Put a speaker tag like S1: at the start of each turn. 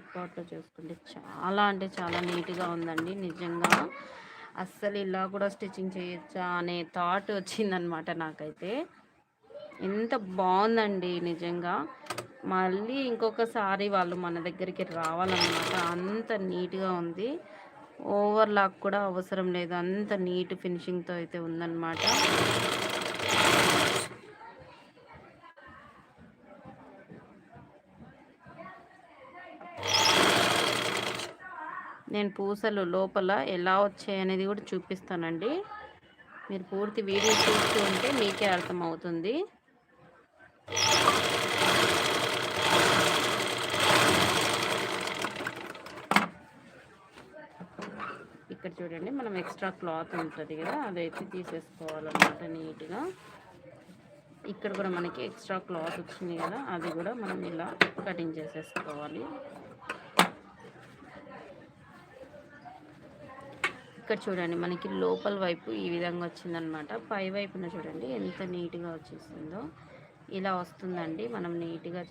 S1: Neck పార్ట్‌లో చూసుకుంటే చాలా అంటే చాలా నీట్‌గా ఉందండి నిజంగా. అస్సలు ఇలా కూడా స్టిచ్చింగ్ చేయొచ్చా అనే థాట్ వచ్చిందనమాట నాకైతే. ఎంత బావుందండి నిజంగా. మళ్ళీ ఇంకొకసారి వాళ్ళు మన దగ్గరికి రావాలనమాట. అంత నీట్‌గా ఉంది. ఓవర్‌లాక్ కూడా అవసరం లేదు. అంత నీట్ ఫినిషింగ్‌తో అయితే ఉందనమాట. నేను పూసలు లోపల ఎలా వచ్చాయనేది కూడా చూపిస్తానండి. మీరు పూర్తి వీడియో చూస్తూ ఉంటే మీకే అర్థమవుతుంది. ఇక్కడ చూడండి, మనం ఎక్స్ట్రా క్లాత్ ఉంటుంది కదా, అదైతే తీసేసుకోవాలన్నమాట నీట్‌గా. ఇక్కడ కూడా మనకి ఎక్స్ట్రా క్లాత్ వచ్చింది కదా, అది కూడా మనం ఇలా కటింగ్ చేసేసుకోవాలి. ఇక్కడ చూడండి, మనకి లోపల వైపు ఈ విధంగా వచ్చిందనమాట. పై వైపున చూడండి ఎంత నీట్‌గా వచ్చేసిందో. ఇలా వస్తుందండి. మనం నీట్‌గా